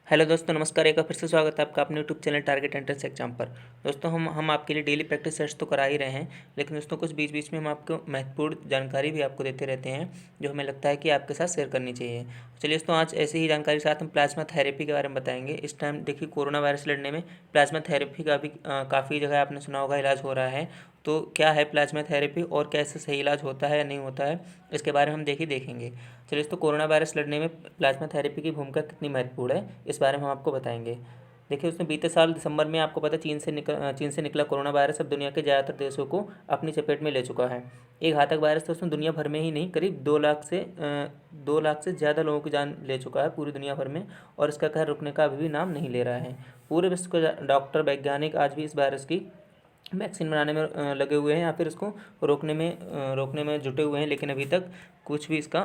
Hello दोस्तों, नमस्कार। एक बार फिर से स्वागत है आपका अपने YouTube channel target entrance exam पर। दोस्तों हम आपके लिए डेली प्रैक्टिस सेट्स तो करा ही रहे हैं, लेकिन दोस्तों कुछ बीच बीच में हम आपको महत्वपूर्ण जानकारी भी आपको देते रहते हैं जो हमें लगता है कि आपके साथ शेयर करनी चाहिए। चलिए दोस्तों, आज ऐसी ही जानकारी के साथ हम प्लाज्मा थेरेपी के बारे में बताएंगे। इस टाइम देखिए, कोरोना वायरस लड़ने में प्लाज्मा थेरेपी का भी काफ़ी जगह आपने सुना होगा इलाज हो रहा है। तो क्या है प्लाज्मा थेरेपी और कैसे सही इलाज होता है या नहीं होता है, इसके बारे में हम देखेंगे। चलिए, तो कोरोना वायरस लड़ने में प्लाज्मा थेरेपी की भूमिका कितनी महत्वपूर्ण है, इस बारे में हम आपको बताएंगे। देखिए, उसने बीते साल दिसंबर में आपको पता है चीन से निकला कोरोना वायरस अब दुनिया के ज़्यादातर देशों को अपनी चपेट में ले चुका है। एक घातक वायरस तो उसने दुनिया भर में ही नहीं, करीब 2 लाख से ज़्यादा लोगों की जान ले चुका है पूरी दुनिया भर में, और इसका कहर रुकने का अभी भी नाम नहीं ले रहा है। पूरे विश्व के डॉक्टर वैज्ञानिक आज भी इस वायरस की वैक्सीन बनाने में लगे हुए हैं या फिर इसको रोकने में जुटे हुए हैं, लेकिन अभी तक कुछ भी इसका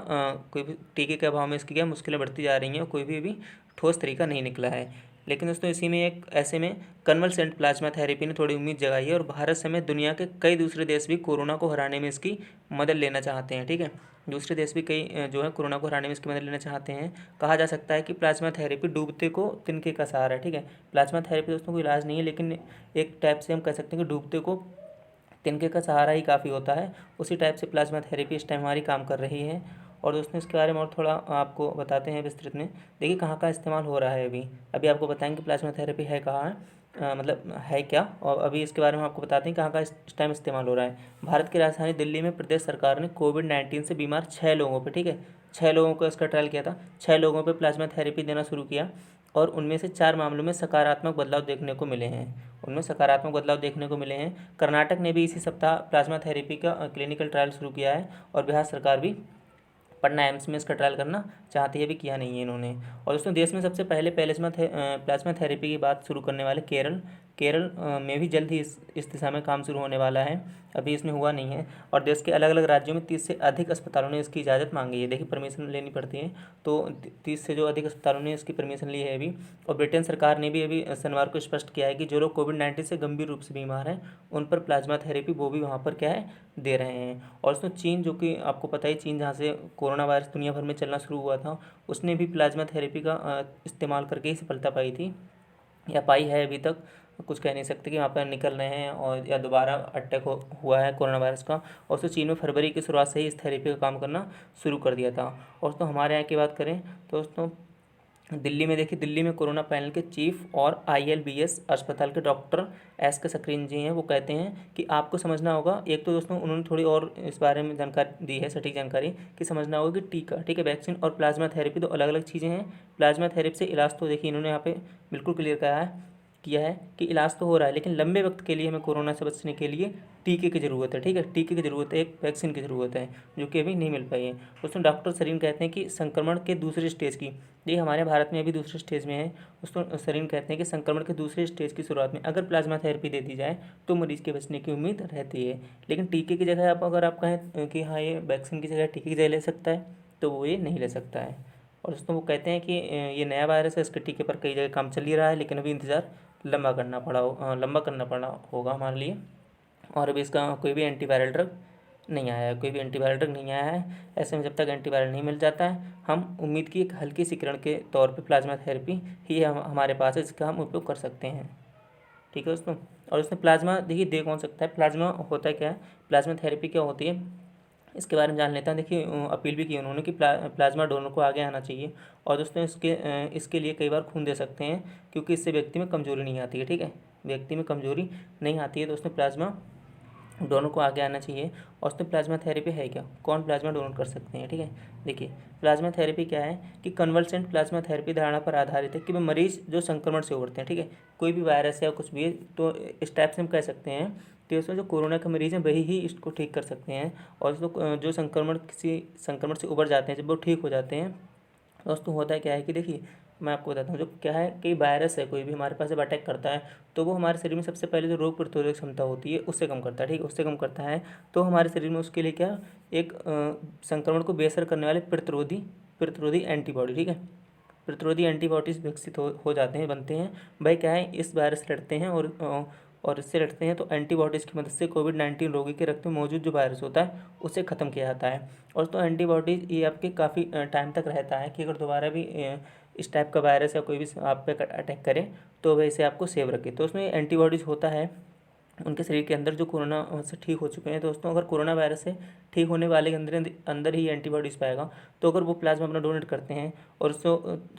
कोई भी टीके के अभाव में इसकी क्या मुश्किलें बढ़ती जा रही हैं और कोई भी अभी ठोस तरीका नहीं निकला है। लेकिन दोस्तों, इसी में एक ऐसे में कन्वलसेंट प्लाज्मा थेरेपी ने थोड़ी उम्मीद जगाई है, और भारत समेत दुनिया के कई दूसरे देश भी कोरोना को हराने में इसकी मदद लेना चाहते हैं। ठीक है, दूसरे देश भी कई जो है कोरोना को हराने में इसकी मदद लेना चाहते हैं। कहा जा सकता है कि प्लाज्मा थेरेपी डूबते को तिनके का सहारा है। ठीक है, प्लाज्मा थेरेपी दोस्तों कोई इलाज नहीं है, लेकिन एक टाइप से हम कह सकते हैं कि डूबते को तिनके का सहारा ही काफ़ी होता है। उसी टाइप से प्लाज्मा थेरेपी इस टाइम हमारी काम कर रही है। और दोस्तों, इसके बारे में और थोड़ा आपको बताते हैं विस्तृत में। देखिए, कहाँ कहाँ इस्तेमाल हो रहा है। अभी आपको बताएंगे प्लाज्मा थेरेपी है कहाँ है, मतलब है क्या, और अभी इसके बारे में आपको बताते हैं कहाँ कहाँ इस टाइम इस्तेमाल हो रहा है। भारत की राजधानी दिल्ली में प्रदेश सरकार ने कोविड-19 से बीमार 6 लोगों पर, ठीक है, 6 लोगों को इसका ट्रायल किया था। 6 लोगों पर प्लाज्मा थेरेपी देना शुरू किया, और उनमें से 4 मामलों में सकारात्मक बदलाव देखने को मिले हैं। कर्नाटक ने भी इसी सप्ताह प्लाज्मा थेरेपी का क्लिनिकल ट्रायल शुरू किया है, और बिहार सरकार भी पटना एम्स में इसका ट्रायल करना चाहती है, भी किया नहीं है इन्होंने। और दोस्तों, देश में सबसे पहले प्लाज्मा थेरेपी की बात शुरू करने वाले केरल में भी जल्द ही इस दिशा में काम शुरू होने वाला है। अभी इसमें हुआ नहीं है, और देश के अलग अलग राज्यों में 30 से अधिक अस्पतालों ने इसकी इजाज़त मांगी है। देखिए, परमिशन लेनी पड़ती है, तो 30 से जो अधिक अस्पतालों ने इसकी परमिशन ली है अभी। और ब्रिटेन सरकार ने भी अभी शनिवार को स्पष्ट किया है कि जो लोग कोविड-19 से गंभीर रूप से बीमार हैं उन पर प्लाज्मा थेरेपी वो भी वहाँ पर क्या है, दे रहे हैं। और उसमें चीन, जो कि आपको पता ही, चीन जहाँ से कोरोना वायरस दुनिया भर में चलना शुरू हुआ था, उसने भी प्लाज्मा थेरेपी का इस्तेमाल करके ही सफलता पाई थी, या पाई है। अभी तक कुछ कह नहीं सकते कि वहाँ पर निकल रहे हैं और या दोबारा अटैक हुआ है कोरोना वायरस का। और तो चीन में फरवरी की शुरुआत से ही इस थेरेपी का काम करना शुरू कर दिया था। और तो हमारे यहाँ की बात करें तो दोस्तों, दिल्ली में देखिए, दिल्ली में कोरोना पैनल के चीफ और ILBS अस्पताल के डॉक्टर SK सक्रीन जी हैं। वो कहते हैं कि आपको समझना होगा, एक तो दोस्तों उन्होंने थोड़ी और इस बारे में जानकारी दी है, सटीक जानकारी, कि समझना होगा कि टीका, ठीक है, वैक्सीन और प्लाज्मा थेरेपी दो अलग अलग चीज़ें हैं। प्लाज्मा थेरेपी से इलाज तो देखिए इन्होंने यहाँ पे बिल्कुल क्लियर किया है कि इलाज तो हो रहा है, लेकिन लंबे वक्त के लिए हमें कोरोना से बचने के लिए टीके की ज़रूरत है। ठीक है, टीके की ज़रूरत है, एक वैक्सीन की ज़रूरत है, जो कि अभी नहीं मिल पाई है। उसमें डॉक्टर सरीन कहते हैं कि संक्रमण के दूसरे स्टेज की, ये हमारे भारत में अभी दूसरे स्टेज में है। उसको सरीन कहते हैं कि संक्रमण के दूसरे स्टेज की शुरुआत में अगर प्लाज्मा थेरेपी दे दी जाए तो मरीज़ के बचने की उम्मीद रहती है। लेकिन टीके की जगह अगर आप कहें कि हाँ, ये वैक्सीन की जगह टीके की जगह ले सकता है, तो वो ये नहीं ले सकता है। और दोस्तों, वो कहते हैं कि ये नया वायरस है, इसके टीके पर कई जगह काम चल ही रहा है, लेकिन अभी इंतज़ार लंबा करना पड़ा होगा हमारे लिए। और अभी इसका कोई भी एंटीवायरल ड्रग नहीं आया है। ऐसे में जब तक एंटीवायरल नहीं मिल जाता है, हम उम्मीद की एक हल्की सी किरण के तौर पे प्लाज्मा थेरेपी ही हमारे पास है, जिसका हम उपयोग कर सकते हैं। ठीक है दोस्तों, और उसमें प्लाज्मा देखिए दे कौन सकता है, प्लाज्मा होता है क्या है, प्लाज्मा थेरेपी क्या होती है, इसके बारे में जान लेते हैं। देखिए, अपील भी की उन्होंने कि प्लाज्मा डोनर को आगे आना चाहिए। और दोस्तों, इसके लिए कई बार खून दे सकते हैं, क्योंकि इससे व्यक्ति में कमजोरी नहीं आती है। ठीक है, व्यक्ति में कमजोरी नहीं आती है, तो उसमें प्लाज्मा डोनर को आगे आना चाहिए। और उसमें प्लाज्मा थेरेपी है क्या, कौन प्लाज्मा डोनेट कर सकते हैं। ठीक है, देखिए, प्लाज्मा थेरेपी क्या है कि कन्वलसेंट प्लाज्मा थेरेपी धारणा पर आधारित है कि वह मरीज़ जो संक्रमण से उभरते हैं, ठीक है, कोई भी वायरस है या कुछ भी है, तो इस टाइप से हम कह सकते हैं कि उसमें जो कोरोना के मरीज़ हैं वही ही इसको ठीक कर सकते हैं। और जो किसी संक्रमण से उभर जाते हैं, जब वो ठीक हो जाते हैं, दोस्तों होता है क्या है कि देखिए, मैं आपको बताता हूँ, जो क्या है कि वायरस है कोई भी हमारे पास जब अटैक करता है, तो वो हमारे शरीर में सबसे पहले जो रोग प्रतिरोधक क्षमता होती है उससे कम करता है। ठीक है, उससे कम करता है, तो हमारे शरीर में उसके लिए क्या, एक संक्रमण को बेअसर करने वाले प्रतिरोधी एंटीबॉडी, ठीक है, प्रतिरोधी एंटीबॉडीज विकसित हो जाते हैं, बनते हैं। भाई क्या है, इस वायरस से लड़ते हैं, और इससे लड़ते हैं, तो एंटीबॉडीज़ की मदद से कोविड-19 रोगी के रक्त में मौजूद जो वायरस होता है उसे ख़त्म किया जाता है। और तो एंटीबॉडीज़ ये आपके काफ़ी टाइम तक रहता है, कि अगर दोबारा भी इस टाइप का वायरस या कोई भी आप पे अटैक करे तो वह इसे आपको सेव रखे। तो उसमें एंटीबॉडीज़ होता है उनके शरीर के अंदर जो कोरोना से ठीक हो चुके हैं। दोस्तों अगर कोरोना वायरस से ठीक होने वाले के अंदर अंदर ही एंटीबॉडीज़ पाएगा, तो अगर वो प्लाज्मा अपना डोनेट करते हैं और उसको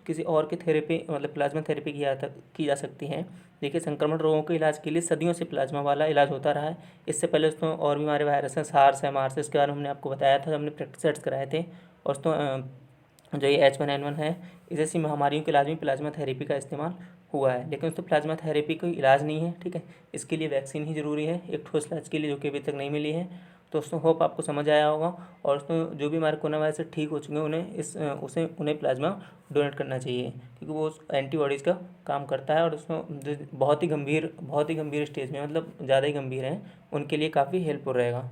किसी और की थेरेपी मतलब प्लाज्मा थेरेपी की जा सकती है। देखिए संक्रमण रोगों के इलाज के लिए सदियों से प्लाज्मा वाला इलाज होता रहा है। इससे पहले दोस्तों और भी हमारे वायरस हैं, सार्स है, मार्स, इसके बारे में हमने आपको बताया था, हमने प्रैक्टिस सेट्स कराए थे। और दोस्तों जो ये H1N1 है, इस जैसी महामारियों के इलाज में प्लाज्मा थेरेपी का इस्तेमाल हुआ है। लेकिन दोस्तों प्लाज्मा थेरेपी कोई इलाज नहीं है, ठीक है। इसके लिए वैक्सीन ही ज़रूरी है एक ठोस इलाज के लिए, जो कि अभी तक नहीं मिली है। तो दोस्तों होप आपको समझ आया होगा। और दोस्तों जो भी हमारे कोरोना वायरस से ठीक हो चुके हैं उन्हें प्लाज्मा डोनेट करना चाहिए, क्योंकि वो एंटीबॉडीज़ का काम करता है। और दोस्तों जो बहुत ही गंभीर स्टेज में, मतलब ज़्यादा ही गंभीर हैं, उनके लिए काफ़ी हेल्पफुल रहेगा।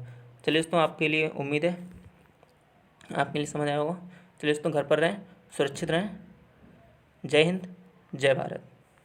चलिए दोस्तों, आपके लिए उम्मीद है आपके लिए समझ आया होगा। चलिए दोस्तों, घर पर रहें, सुरक्षित रहें। जय हिंद, जय भारत।